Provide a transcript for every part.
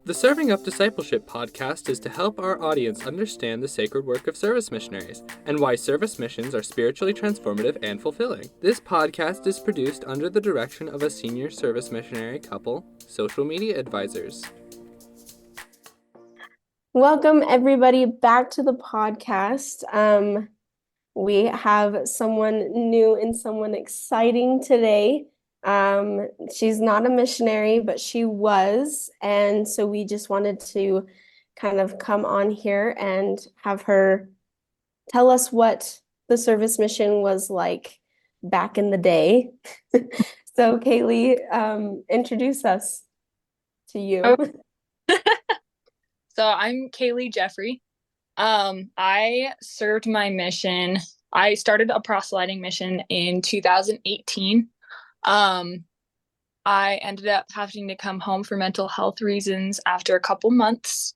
The Serving Up Discipleship podcast is to help our audience understand the sacred work of service missionaries and why service missions are spiritually transformative and fulfilling. This podcast is produced under the direction of a senior service missionary couple, social media advisors. Welcome, everybody, back to the podcast. We have someone new and someone exciting today. She's not a missionary, but she was. And so we just wanted to kind of come on here and have her tell us what the service mission was like back in the day. So, Kaylee, introduce us to you. So I'm Kaylee Jeffrey. I served my mission. I started a proselyting mission in 2018. I ended up having to come home for mental health reasons after a couple months.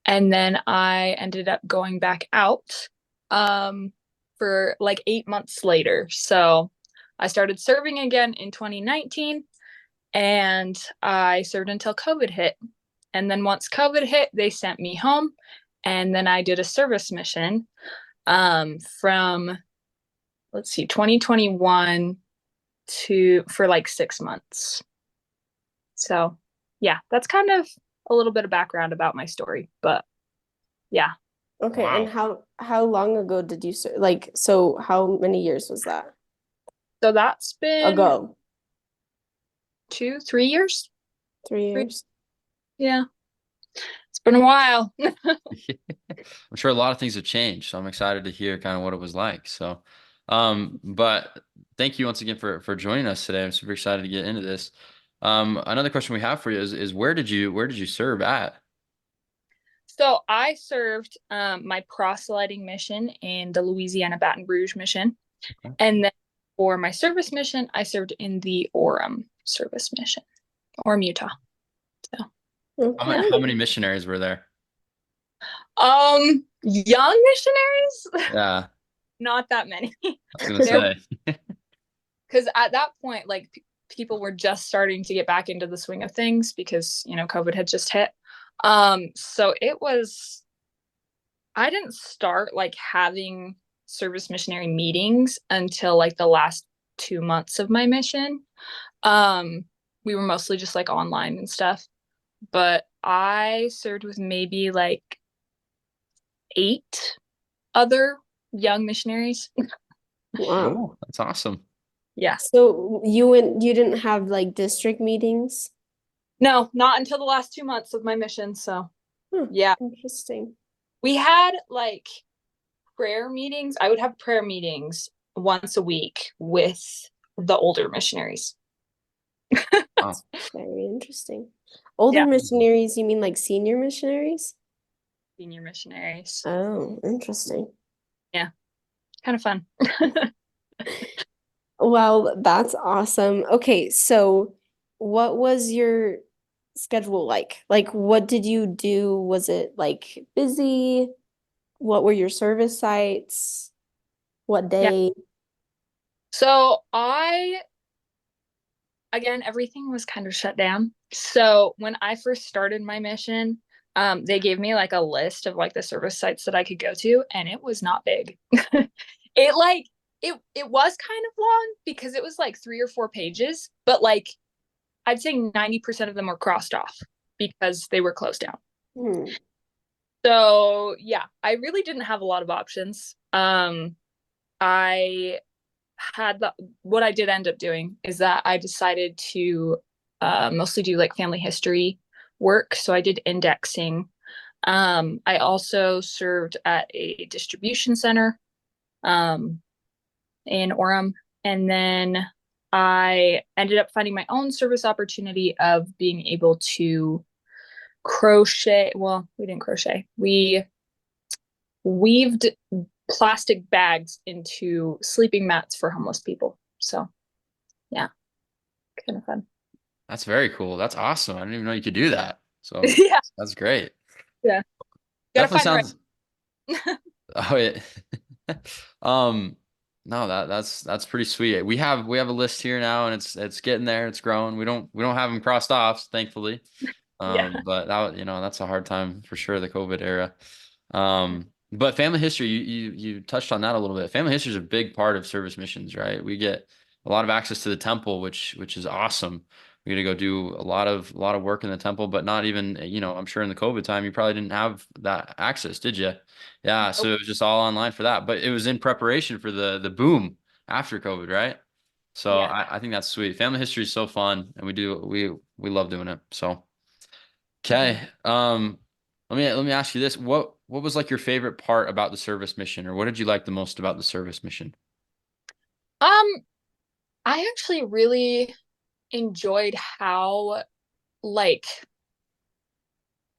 And then I ended up going back out for like 8 months later. So I started serving again in 2019, and I served until COVID hit. And then once COVID hit, they sent me home, and then I did a service mission from 2021 for like 6 months. So yeah, that's kind of a little bit of background about my story, but yeah. Okay, Wow. and how long ago did you serve? Like, so how many years was that So that's been ago? 2-3 years. 3 years? Yeah, it's been a while. I'm sure a lot of things have changed, so I'm excited to hear kind of what it was like. So, but thank you once again for joining us today. I'm super excited to get into this. Another question we have for you is where did you serve at? So I served my proselyting mission in the Louisiana Baton Rouge mission. Okay. And then for my service mission, I served in the Orem service mission, Orem, Utah. So Okay. How many missionaries were there? young missionaries, Yeah, not that many. I was gonna say. Because at that point, like people were just starting to get back into the swing of things because, COVID had just hit. So I didn't start like having service missionary meetings until like the last 2 months of my mission. We were mostly just like online and stuff, but I served with maybe like 8 other young missionaries. Wow. Oh, that's awesome. Yeah. So you didn't have like district meetings? No, not until the last 2 months of my mission. So yeah, Interesting. we had like prayer meetings. I would have prayer meetings once a week with the older missionaries. Wow. Very interesting. Older Yeah. missionaries, you mean like senior missionaries? Senior missionaries. Oh, interesting. Kind of fun. Well, that's awesome. Okay, so what was your schedule like? Like, what did you do? Was it like busy? What were your service sites? What day? So again, everything was kind of shut down. So when I first started my mission, they gave me like a list of like the service sites that I could go to, and it was not big. It was kind of long because it was like 3 or 4 pages, but like I'd say 90% of them were crossed off because they were closed down. Hmm. So yeah, I really didn't have a lot of options. I had what I did end up doing is that I decided to mostly do like family history work. So I did indexing. I also served at a distribution center in Orem, and then I ended up finding my own service opportunity of being able to crochet. Well, we didn't crochet. We weaved plastic bags into sleeping mats for homeless people. So yeah, kind of fun. That's very cool. That's awesome. I didn't even know you could do that. So Yeah. that's great. Yeah. Gotta Definitely find sounds. Oh yeah. No, that's pretty sweet. We have a list here now, and it's getting there. It's growing. We don't have them crossed off, thankfully. Yeah. But that's a hard time for sure, the COVID era. But family history, you touched on that a little bit. Family history is a big part of service missions, right? We get a lot of access to the temple, which is awesome. We get to go do a lot of work in the temple, but not even, I'm sure in the COVID time you probably didn't have that access, did you? Yeah, so it was just all online for that. But it was in preparation for the boom after COVID, right? So Yeah. I think that's sweet. Family history is so fun, and we love doing it. So okay. Let me ask you this. What was like your favorite part about the service mission, or what did you like the most about the service mission? Um, I actually really enjoyed how, like,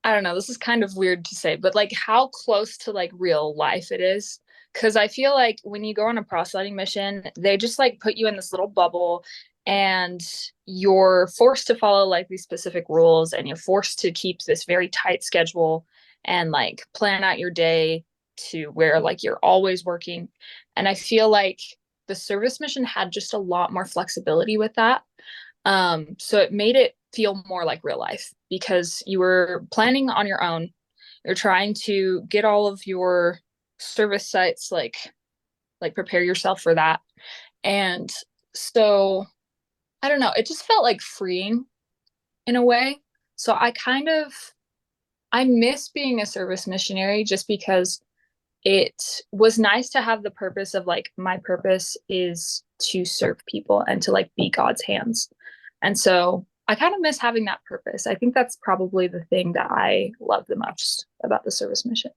I don't know, this is kind of weird to say, but like how close to like real life it is. Cause I feel like when you go on a proselyting mission, they just like put you in this little bubble and you're forced to follow like these specific rules and you're forced to keep this very tight schedule and like plan out your day to where like you're always working. And I feel like the service mission had just a lot more flexibility with that. So it made it feel more like real life because you were planning on your own. You're trying to get all of your service sites like prepare yourself for that. And so I don't know, it just felt like freeing in a way. So I miss being a service missionary just because it was nice to have the purpose of like my purpose is to serve people and to like be God's hands. And so I kind of miss having that purpose. I think that's probably the thing that I love the most about the service mission.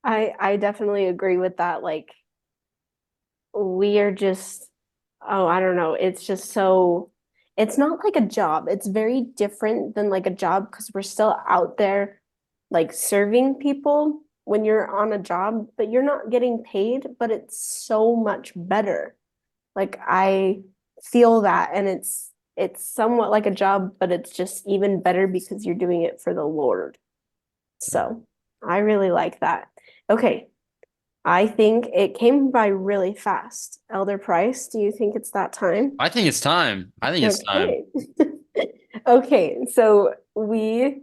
I definitely agree with that. Like we are just, oh, I don't know. It's just so, it's not like a job. It's very different than like a job because we're still out there like serving people when you're on a job, but you're not getting paid, but it's so much better. Like I feel that and it's somewhat like a job, but it's just even better because you're doing it for the Lord. So I really like that. Okay, I think it came by really fast. Elder Price, do you think it's that time? I think it's time. I think it's time. Okay. Okay, so we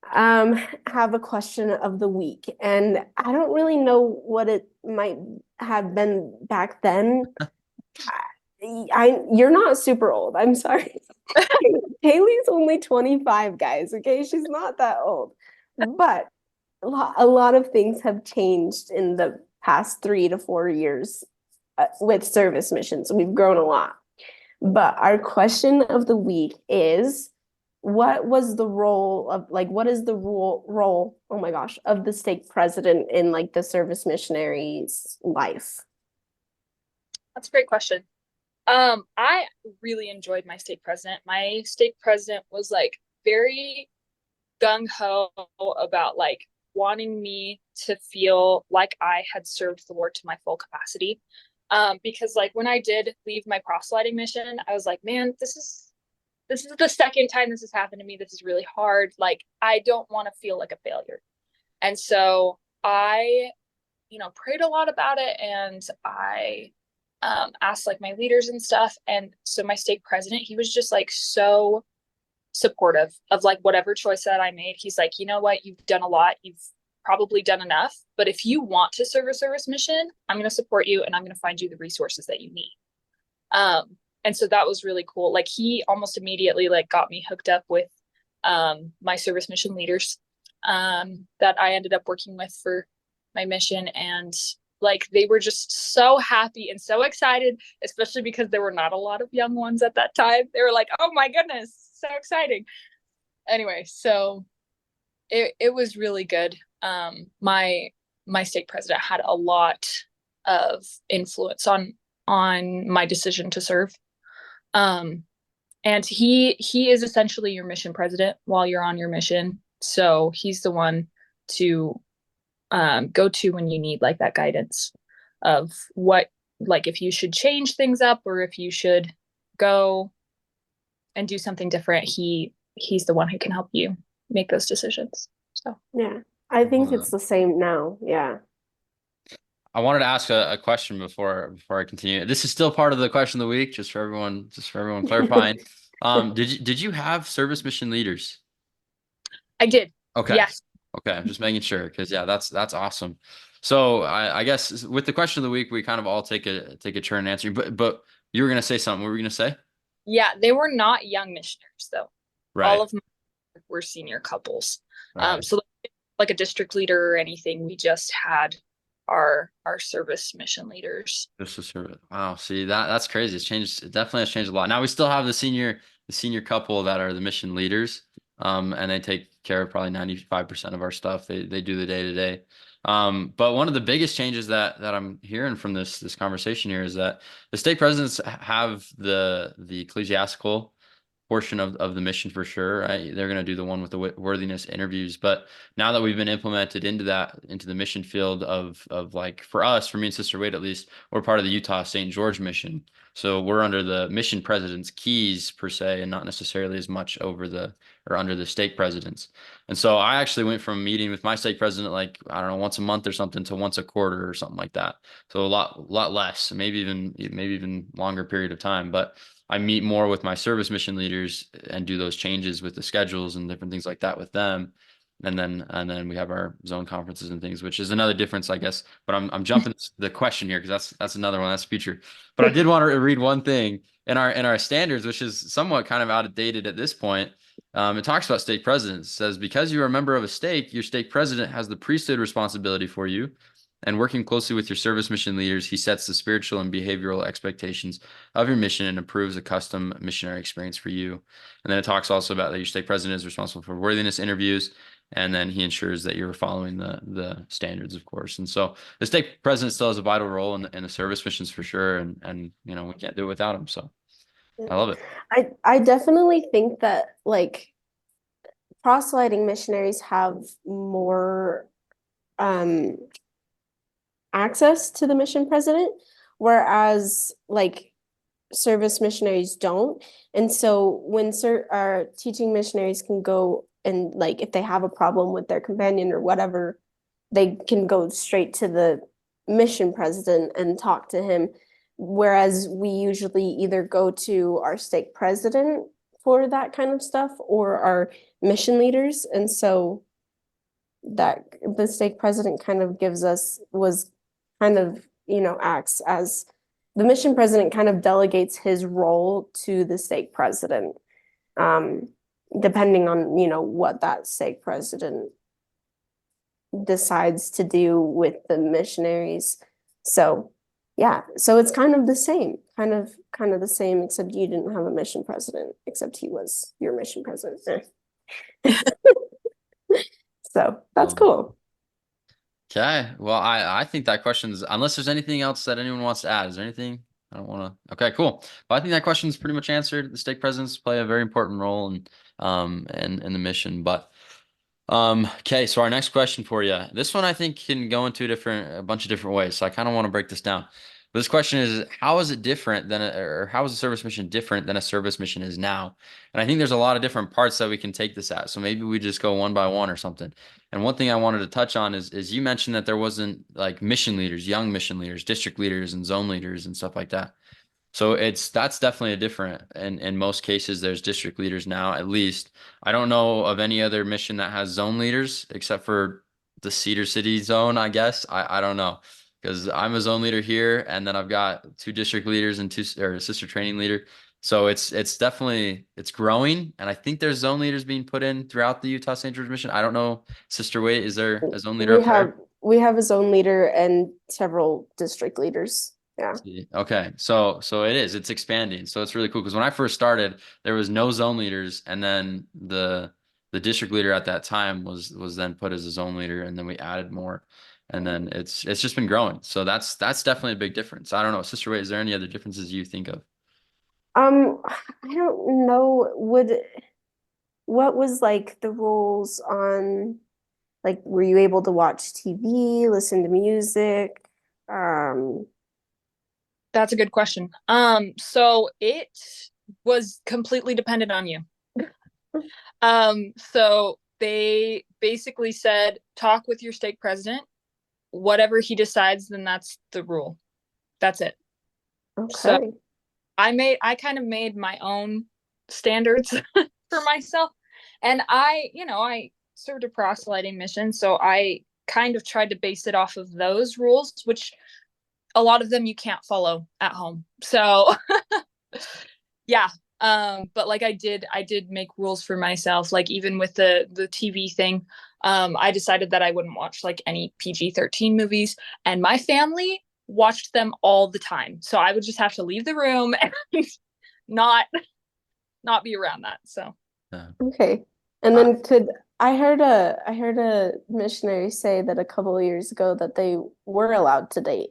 have a question of the week, and I don't really know what it might have been back then. You're not super old. I'm sorry. Kaylee's only 25, guys. Okay, she's not that old, but a lot of things have changed in the past 3 to 4 years with service missions. We've grown a lot. But our question of the week is what was the role of like what is the role, oh my gosh, of the stake president in like the service missionary's life? That's a great question. I really enjoyed my stake president. My stake president was like very gung ho about like wanting me to feel like I had served the Lord to my full capacity. Because like when I did leave my proselyting mission, I was like, man, this is the second time this has happened to me. This is really hard. Like I don't want to feel like a failure. And so I, prayed a lot about it and I asked like my leaders and stuff. And so my stake president, he was just like so supportive of like whatever choice that I made. He's like, you know what, you've done a lot. You've probably done enough. But if you want to serve a service mission, I'm going to support you and I'm going to find you the resources that you need. And so that was really cool. Like he almost immediately like got me hooked up with my service mission leaders that I ended up working with for my mission. And like they were just so happy and so excited, especially because there were not a lot of young ones at that time. They were like, oh my goodness, so exciting. Anyway, so it was really good. My stake president had a lot of influence on my decision to serve. And he is essentially your mission president while you're on your mission. So he's the one to go to when you need like that guidance of what, like if you should change things up or if you should go and do something different. He's the one who can help you make those decisions. So Yeah, I think it's the same now. Yeah. I wanted to ask a question before I continue. This is still part of the question of the week, just for everyone clarifying. Did you have service mission leaders? I did. Okay. Yes. Okay. I'm just making sure because yeah, that's awesome. So I guess with the question of the week, we kind of all take a turn answering. But you were gonna say something. What were you gonna say? Yeah, they were not young missionaries though. All Right. of them were senior couples. Right. So like a district leader or anything, we just had our service mission leaders. Just a service. Wow. See that's crazy. It's changed. It definitely has changed a lot. Now we still have the senior couple that are the mission leaders. And they take care of probably 95% of our stuff. They do the day to day. But one of the biggest changes that I'm hearing from this conversation here is that the stake presidents have the ecclesiastical portion of the mission for sure, right? They're going to do the one with the worthiness interviews. But now that we've been implemented into the mission field of like for us, for me and Sister Wade at least, we're part of the Utah St. George mission. So we're under the mission president's keys per se, and not necessarily as much under the stake presidents. And so I actually went from meeting with my stake president like, I don't know, once a month or something to once a quarter or something like that. So a lot less, maybe even longer period of time. But I meet more with my service mission leaders and do those changes with the schedules and different things like that with them. And then we have our zone conferences and things, which is another difference, I guess. But I'm jumping the question here because that's another one, that's future. But I did want to read one thing in our standards, which is somewhat kind of outdated at this point. It talks about stake presidents. It says, because you are a member of a stake, your stake president has the priesthood responsibility for you. And working closely with your service mission leaders, he sets the spiritual and behavioral expectations of your mission and approves a custom missionary experience for you. And then it talks also about that your stake president is responsible for worthiness interviews, and then he ensures that you're following the standards, of course. And so the stake president still has a vital role in the service missions for sure, and we can't do it without him. So I love it. I definitely think that like proselyting missionaries have more access to the mission president, whereas like service missionaries don't. And so when our teaching missionaries can go and like if they have a problem with their companion or whatever, they can go straight to the mission president and talk to him. Whereas we usually either go to our stake president for that kind of stuff or our mission leaders. And so that the stake president kind of acts as the mission president kind of delegates his role to the stake president, depending on, what that stake president decides to do with the missionaries. So yeah, so it's kind of the same, except you didn't have a mission president, except he was your mission president. So that's cool. Okay. Well, I think that question's, unless there's anything else that anyone wants to add, is there anything? I don't want to. Okay, cool. Well, I think that question's pretty much answered. The stake presidents play a very important role in the mission. But okay, so our next question for you. This one I think can go into a bunch of different ways. So I kind of want to break this down. But this question is, how is it different or how is a service mission different than a service mission is now? And I think there's a lot of different parts that we can take this at. So maybe we just go one by one or something. And one thing I wanted to touch on is you mentioned that there wasn't like mission leaders, young mission leaders, district leaders, and zone leaders and stuff like that. So that's definitely a different. And in most cases, there's district leaders now, at least. I don't know of any other mission that has zone leaders except for the Cedar City zone, I guess. I don't know because I'm a zone leader here, and then I've got two district leaders and a sister training leader. So it's definitely growing, and I think there's zone leaders being put in throughout the Utah St. George mission. I don't know, Sister Wade, is there a zone leader up there? We have a zone leader and several district leaders. Yeah. Okay. So it's expanding. So it's really cool because when I first started, there was no zone leaders, and then the district leader at that time was then put as a zone leader, and then we added more, and then it's just been growing. So that's definitely a big difference. I don't know, Sister Wade, is there any other differences you think of? I don't know. What was like the rules on, like, were you able to watch TV, listen to music? That's a good question. So it was completely dependent on you. So they basically said, talk with your stake president. Whatever he decides, then that's the rule. That's it. Okay. So I kind of made my own standards for myself. And I served a proselyting mission, so I kind of tried to base it off of those rules, which a lot of them you can't follow at home. So yeah. But like I did make rules for myself, like even with the TV thing. I decided that I wouldn't watch like any PG-13 movies, and my family watched them all the time. So I would just have to leave the room and not be around that. So Yeah. Okay. And then I heard a missionary say that a couple of years ago that they were allowed to date.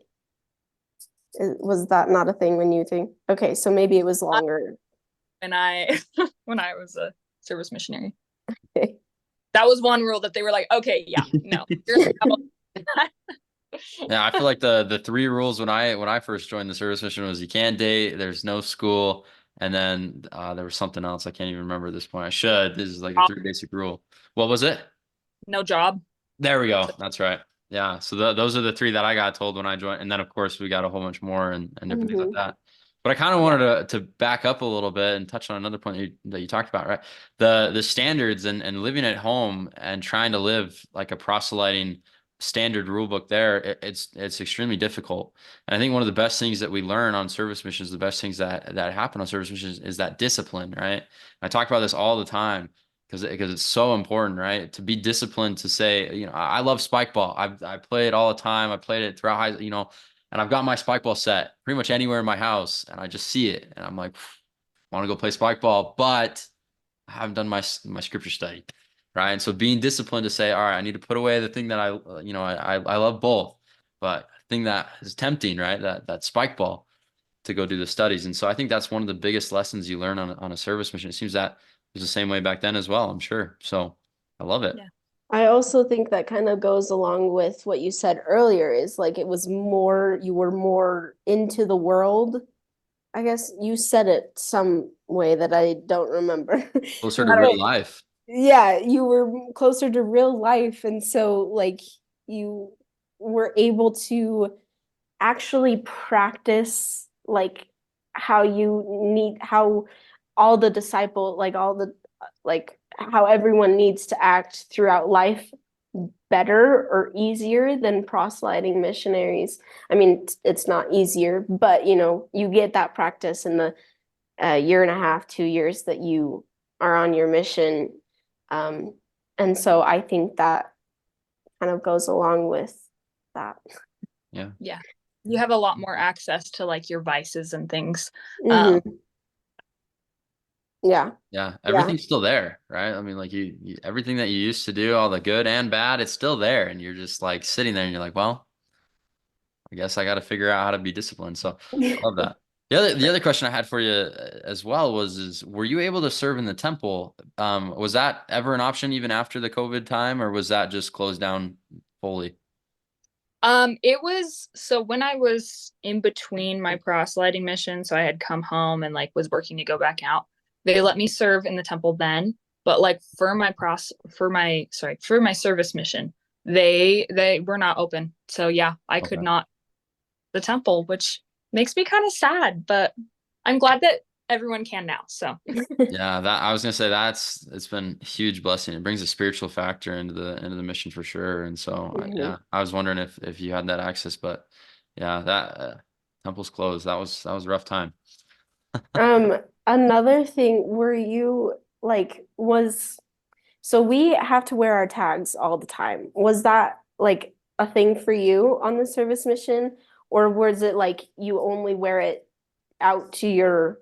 Was that not a thing when you think? Okay, so maybe it was longer. when I when I was a service missionary, Okay. that was one rule that they were like, okay, yeah, no, you're gonna have Yeah, I feel like the three rules when I first joined the service mission was you can't date, there's no school, and then there was something else I can't even remember at this point. I should. This is like the three basic rule. What was it? no job. There we go. That's right. Yeah. So those are the three that I got told when I joined, and then of course we got a whole bunch more and different things like that. But I kind of wanted to back up a little bit and touch on another point that you talked about, right? The standards and living at home and trying to live like a proselyting standard rule book there, it's extremely difficult. And I think one of the best things that we learn on service missions, the best things that happen on service missions is that discipline, right? I talk about this all the time because it's so important, right? To be disciplined, to say, I love spike ball. I play it all the time. I played it throughout and I've got my spike ball set pretty much anywhere in my house, and I just see it, and I'm like, I want to go play spike ball, but I haven't done my scripture study, right? And so being disciplined to say, all right, I need to put away the thing that I love both, but thing that is tempting, right? That spike ball to go do the studies. And so I think that's one of the biggest lessons you learn on a service mission. It seems that was the same way back then as well, I'm sure. So I love it. Yeah. I also think that kind of goes along with what you said earlier, is like it was more, you were more into the world. I guess you said it some way that I don't remember. Closer to real life. Yeah, you were closer to real life. And so like you were able to actually practice like how all the disciple, like all the like how everyone needs to act throughout life better or easier than proselyting missionaries. I mean, it's not easier, but you get that practice in the year and a half, 2 years that you are on your mission. And so I think that kind of goes along with that. Yeah. Yeah. You have a lot more access to like your vices and things. Yeah. Yeah. Everything's still there, right? I mean, like you everything that you used to do, all the good and bad, it's still there. And you're just like sitting there and you're like, well, I guess I got to figure out how to be disciplined. So I love that. The other question I had for you as well were you able to serve in the temple? Was that ever an option even after the COVID time, or was that just closed down fully? It was, so when I was in between my proselyting mission, so I had come home and like was working to go back out, they let me serve in the temple then, but like for my service mission, they were not open. So yeah, I could not the temple, which makes me kind of sad, but I'm glad that everyone can now. So Yeah, that I was gonna say it's been a huge blessing. It brings a spiritual factor into the mission for sure. And so yeah, I was wondering if you had that access, but yeah, that temple's closed. That was a rough time. Another thing, were you like so we have to wear our tags all the time. Was that like a thing for you on the service mission, or was it like you only wear it out to your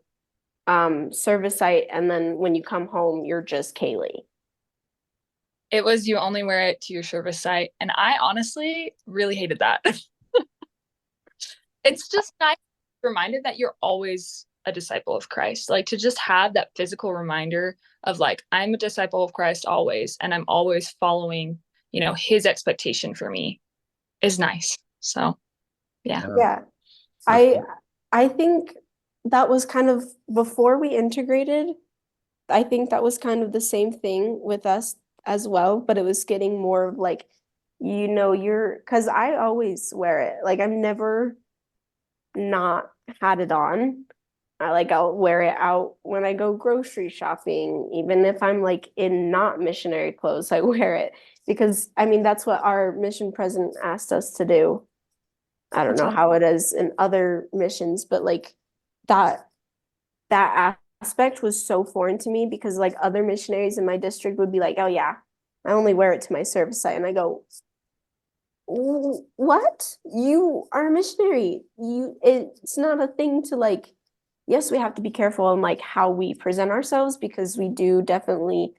service site, and then when you come home you're just Kaylee? it was, you only wear it to your service site, and I honestly really hated that. It's just nice reminder that you're always a disciple of Christ. Like to just have that physical reminder of like, I'm a disciple of Christ always, and I'm always following, his expectation for me is nice. So yeah. Yeah. I think that was kind of before we integrated. I think that was kind of the same thing with us as well, but it was getting more of like, because I always wear it. Like I've never not had it on. I'll wear it out when I go grocery shopping, even if I'm like in not missionary clothes, I wear it because I mean that's what our mission president asked us to do. I don't know how it is in other missions, but like that that aspect was so foreign to me because like other missionaries in my district would be like, "Oh yeah, I only wear it to my service site." And I go, "What? You are a missionary. It's not a thing to like, yes, we have to be careful on like how we present ourselves because we do definitely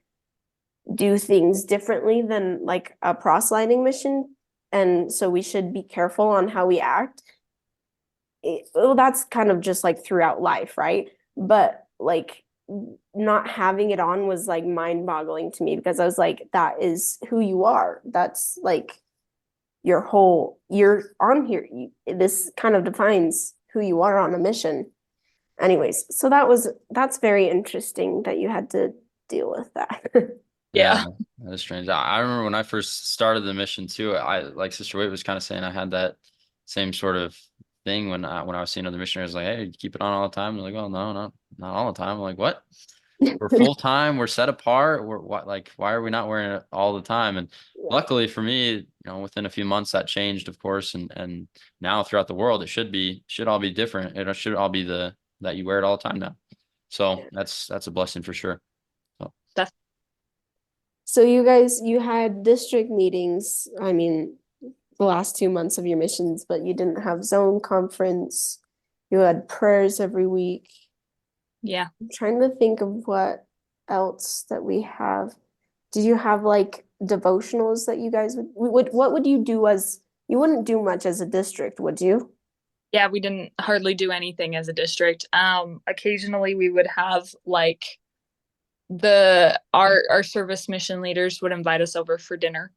do things differently than like a proselyting mission. And so we should be careful on how we act. Well, that's kind of just like throughout life, right? But like not having it on was like mind-boggling to me because I was like, that is who you are. That's like you're on here. This kind of defines who you are on a mission. Anyways, so that's very interesting that you had to deal with that. Yeah. That is strange. I remember when I first started the mission too, I like Sister Wade was kind of saying I had that same sort of thing when I was seeing other missionaries like, hey, you keep it on all the time. They're like, oh no, not all the time. I'm like, what? We're full time, we're set apart. We're what like why are we not wearing it all the time? And luckily for me, you know, within a few months that changed, of course, and now throughout the world it should all be different. It should all be that you wear it all the time now. So that's a blessing for sure. So. That's So you had district meetings, I mean, the last 2 months of your missions, but you didn't have zone conference. You had prayers every week. yeah. I'm trying to think of what else that we have. Did you have like devotionals that you guys would what would you do as you wouldn't do much as a district, would you? Yeah, we didn't hardly do anything as a district. Occasionally we would have like our service mission leaders would invite us over for dinner.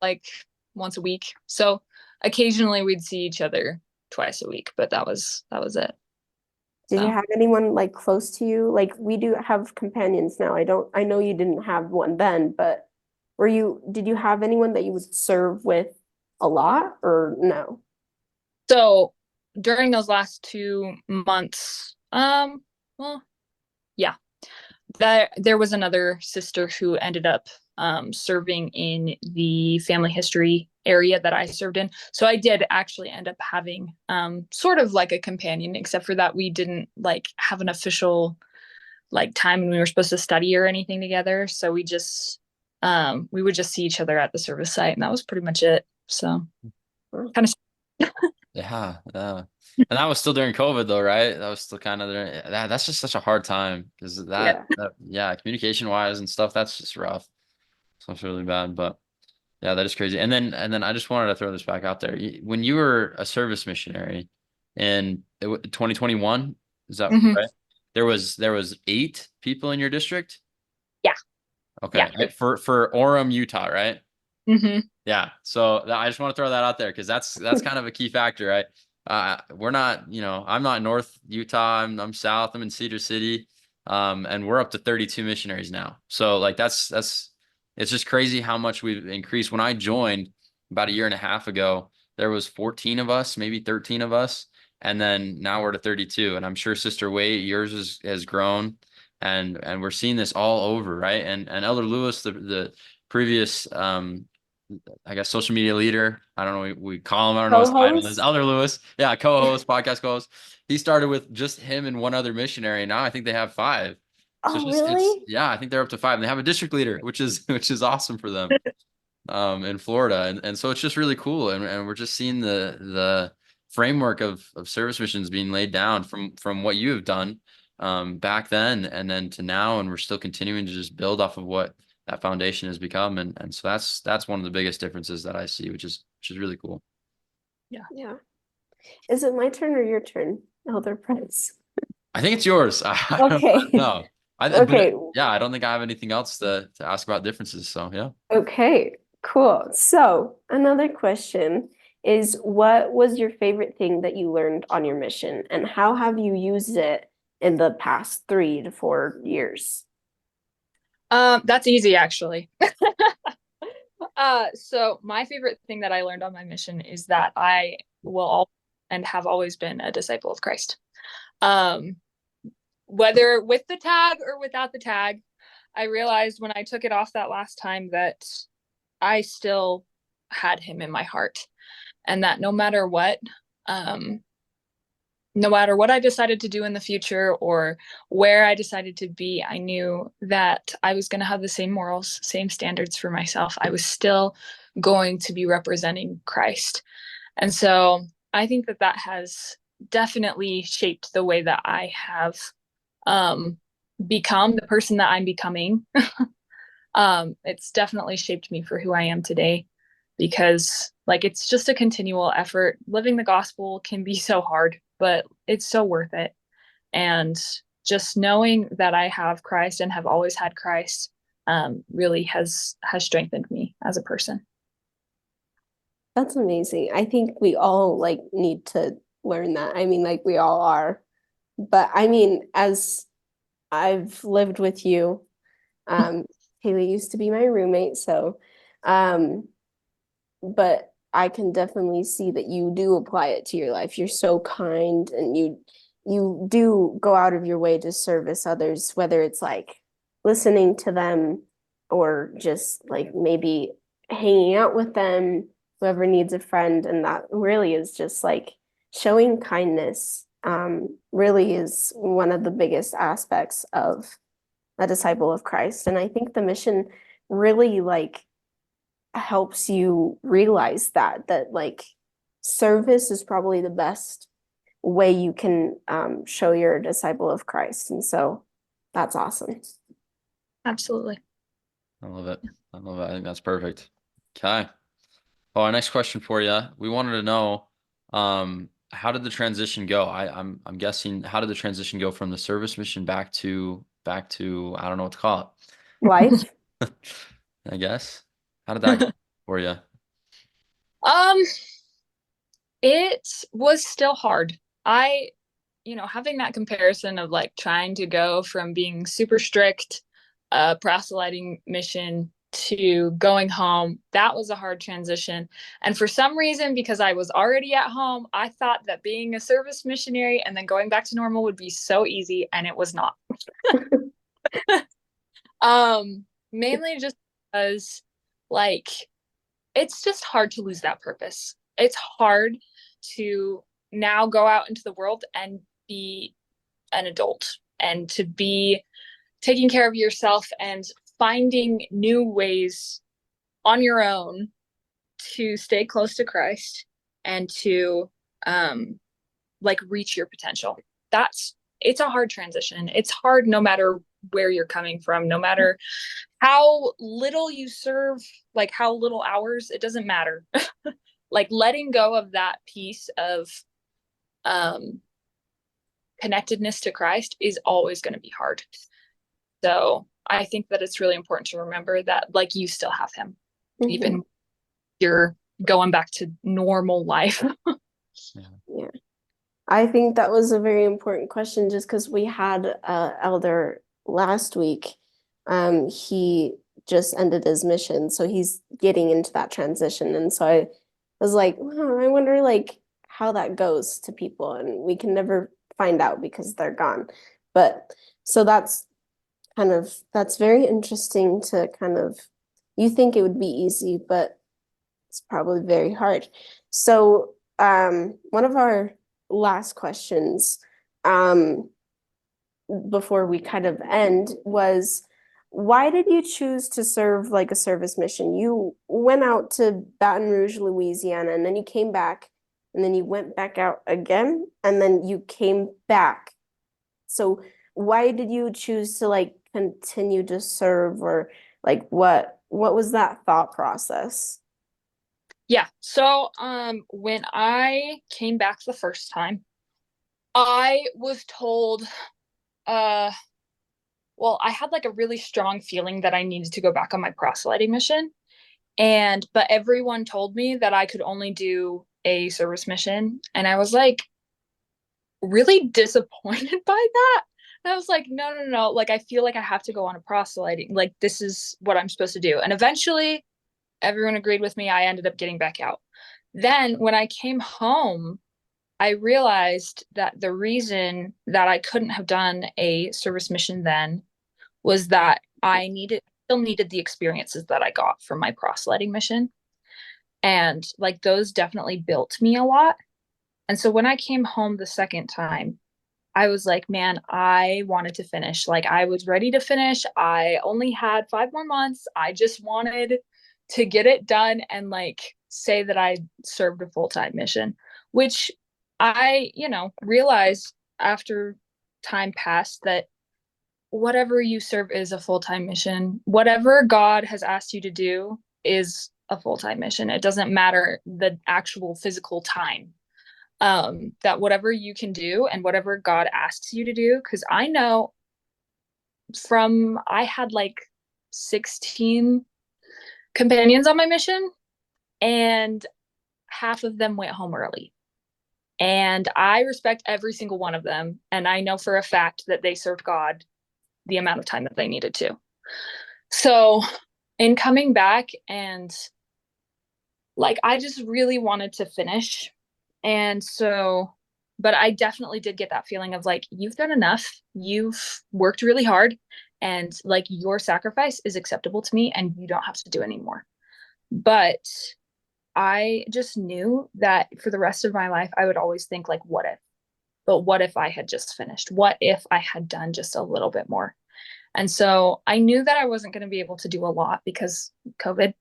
Like once a week. So occasionally we'd see each other twice a week, but that was it. Did you So. have anyone like close to you? Like we do have companions now. I know you didn't have one then, but did you have anyone that you would serve with a lot or no? So during those last 2 months, well, yeah, there was another sister who ended up serving in the family history area that I served in. So I did actually end up having sort of like a companion, except for that we didn't like have an official like time when we were supposed to study or anything together. So we would just see each other at the service site, and that was pretty much it. So kind of. Yeah, yeah. And that was still during COVID though, right? That was still kind of there. That's just such a hard time because Yeah. yeah, communication wise and stuff, that's just rough. So it's really bad, but yeah, that is crazy. And then I just wanted to throw this back out there. When you were a service missionary in 2021, is that Mhm. right? There was 8 people in your district? Yeah. Okay. Yeah. For Orem, Utah, right? Mm-hmm. Yeah. So I just want to throw that out there because that's kind of a key factor, right? We're not, I'm not North Utah. I'm South. I'm in Cedar City. And we're up to 32 missionaries now. So like it's just crazy how much we've increased. When I joined about a year and a half ago, there was 14 of us, maybe 13 of us. And then now we're to 32. And I'm sure Sister Wade, yours has grown. And we're seeing this all over, right? And Elder Lewis, the previous I guess social media leader. I don't know. We call him. I don't know what his title is. Co-host? Elder Lewis. Yeah, co-host, podcast co-host. He started with just him and one other missionary. Now I think they have 5. So Oh, really? yeah, I think they're up to 5. And they have a district leader, which is awesome for them in Florida. And so it's just really cool. And we're just seeing the framework of service missions being laid down from what you have done back then and then to now. And we're still continuing to just build off of what that foundation has become. And so that's one of the biggest differences that I see, which is really cool. Yeah. Is it my turn or your turn, Elder Prince? I think it's yours. I don't Okay. know. Okay. Yeah, I don't think I have anything else to ask about differences. So yeah. Okay, cool. So another question is what was your favorite thing that you learned on your mission and how have you used it in the past 3 to 4 years? That's easy actually. So my favorite thing that I learned on my mission is that I will and have always been a disciple of Christ. Whether with the tag or without the tag, I realized when I took it off that last time that I still had him in my heart, and that no matter what I decided to do in the future or where I decided to be, I knew that I was going to have the same morals, same standards for myself. I was still going to be representing Christ. And so I think that that has definitely shaped the way that I have become the person that I'm becoming. It's definitely shaped me for who I am today, because like it's just a continual effort. Living the gospel can be so hard, but it's so worth it. And just knowing that I have Christ and have always had Christ really has strengthened me as a person. That's amazing. I think we all like need to learn that. I mean, like we all are. But I mean, as I've lived with you, Kaylee used to be my roommate, so but I can definitely see that you do apply it to your life. You're so kind, and you do go out of your way to service others, whether it's like listening to them or just like maybe hanging out with them, whoever needs a friend. And that really is just like showing kindness, really is one of the biggest aspects of a disciple of Christ. And I think the mission really like helps you realize that like service is probably the best way you can show you're a disciple of Christ. And so that's awesome. Absolutely. I love it. I love it. I think that's perfect. Okay. Oh, our next question for you. We wanted to know, how did the transition go? I'm guessing, how did the transition go from the service mission back to I don't know what to call Life. it. I guess. How did that go for you? It was still hard. Having that comparison of like trying to go from being super strict, proselyting mission to going home, that was a hard transition. And for some reason, because I was already at home, I thought that being a service missionary and then going back to normal would be so easy, and it was not. Mainly just because like it's just hard to lose that purpose. It's hard to now go out into the world and be an adult and to be taking care of yourself and finding new ways on your own to stay close to Christ and to reach your potential. It's a hard transition. It's hard no matter where you're coming from, no matter how little you serve, like how little hours, it doesn't matter. Like letting go of that piece of connectedness to Christ is always going to be hard. So I think that it's really important to remember that like you still have him, even you're going back to normal life. Yeah. I think that was a very important question, just because we had an elder last week. He just ended his mission, so he's getting into that transition. And so I was like, I wonder like how that goes to people, and we can never find out because they're gone. But so that's very interesting to kind of, you think it would be easy, but it's probably very hard. So one of our last questions before we kind of end was, why did you choose to serve like a service mission? You went out to Baton Rouge, Louisiana, and then you came back, and then you went back out again, and then you came back. So why did you choose to like continue to serve, or like what was that thought process? Yeah. So when I came back the first time, I was told I had like a really strong feeling that I needed to go back on my proselyting mission. But everyone told me that I could only do a service mission. And I was like really disappointed by that. And I was like, no. Like, I feel like I have to go on a proselyting. Like, this is what I'm supposed to do. And eventually everyone agreed with me. I ended up getting back out. Then when I came home, I realized that the reason that I couldn't have done a service mission then was that I still needed the experiences that I got from my proselyting mission. And like those definitely built me a lot. And so when I came home the second time, I was like, man, I wanted to finish. Like I was ready to finish. I only had 5 more months. I just wanted to get it done and like say that I served a full-time mission, which I, realized after time passed that whatever you serve is a full-time mission. Whatever God has asked you to do is a full-time mission. It doesn't matter the actual physical time. That whatever you can do and whatever God asks you to do, because I know I had like 16 companions on my mission, and half of them went home early. And I respect every single one of them. And I know for a fact that they served God the amount of time that they needed to. So in coming back and like, I just really wanted to finish. And so, but I definitely did get that feeling of like, you've done enough. You've worked really hard and like your sacrifice is acceptable to me and you don't have to do anymore. But I just knew that for the rest of my life, I would always think like, what if? But what if I had just finished? What if I had done just a little bit more? And so I knew that I wasn't going to be able to do a lot because COVID.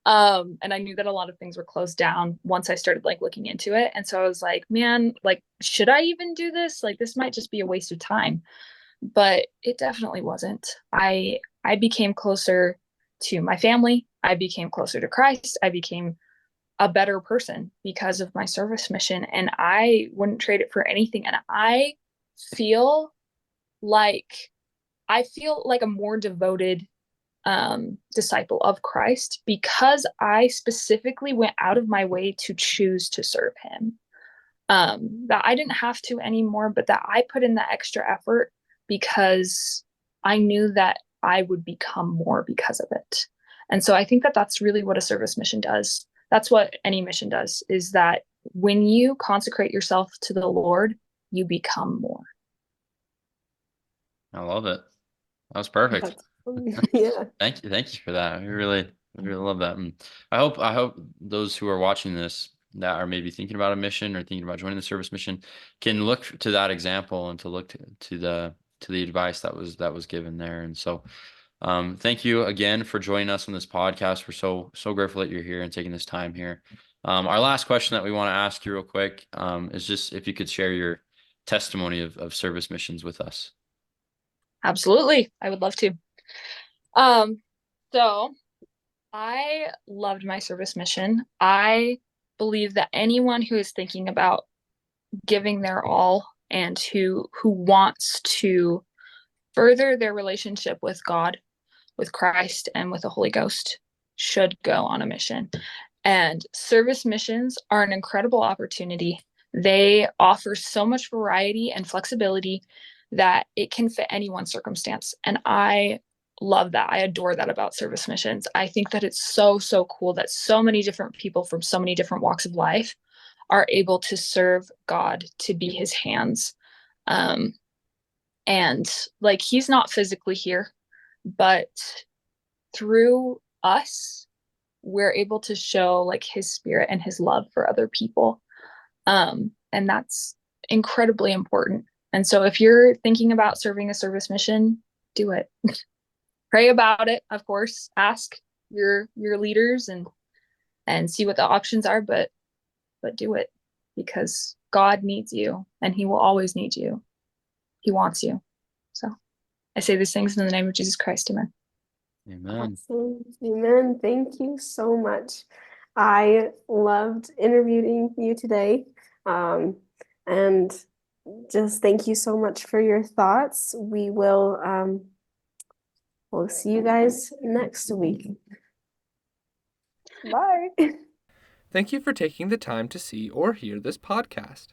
And I knew that a lot of things were closed down once I started like looking into it. And so I was like, man, like, should I even do this? Like, this might just be a waste of time. But it definitely wasn't. I became closer to my family. I became closer to Christ. I became a better person because of my service mission. And I wouldn't trade it for anything. And I feel like a more devoted disciple of Christ because I specifically went out of my way to choose to serve him. That I didn't have to anymore, but that I put in the extra effort because I knew that I would become more because of it. And so I think that that's really what a service mission does. That's what any mission does, is that when you consecrate yourself to the Lord, you become more. I love it. That was perfect. Yeah. Thank you for that. We really love that. And I hope those who are watching this that are maybe thinking about a mission or thinking about joining the service mission can look to that example and to look to the advice that was given there. And so thank you again for joining us on this podcast. We're so grateful that you're here and taking this time here. Our last question that we want to ask you real quick is just if you could share your testimony of service missions with us. Absolutely. I would love to. So I loved my service mission. I believe that anyone who is thinking about giving their all and who wants to further their relationship with God, with Christ, and with the Holy Ghost should go on a mission. And service missions are an incredible opportunity. They offer so much variety and flexibility that it can fit anyone's circumstance. And I love that. I adore that about service missions. I think that it's so cool that so many different people from so many different walks of life are able to serve God, to be his hands. And like, he's not physically here, but through us, we're able to show like his spirit and his love for other people. And that's incredibly important. And so if you're thinking about serving a service mission, do it. Pray about it, of course. Ask your leaders and see what the options are, but do it because God needs you and he will always need you. He wants you. So I say these things in the name of Jesus Christ. Amen. Amen. Awesome. Amen. Thank you so much. I loved interviewing you today. And just thank you so much for your thoughts. We'll see you guys next week. Bye. Thank you for taking the time to see or hear this podcast.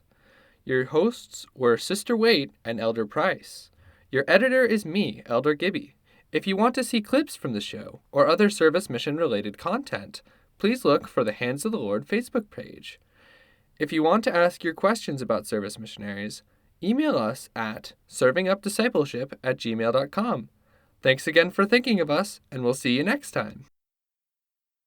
Your hosts were Sister Wade and Elder Price. Your editor is me, Elder Gibby. If you want to see clips from the show or other service mission related content, please look for the Hands of the Lord Facebook page. If you want to ask your questions about service missionaries, email us at servingupdiscipleship@gmail.com. Thanks again for thinking of us, and we'll see you next time.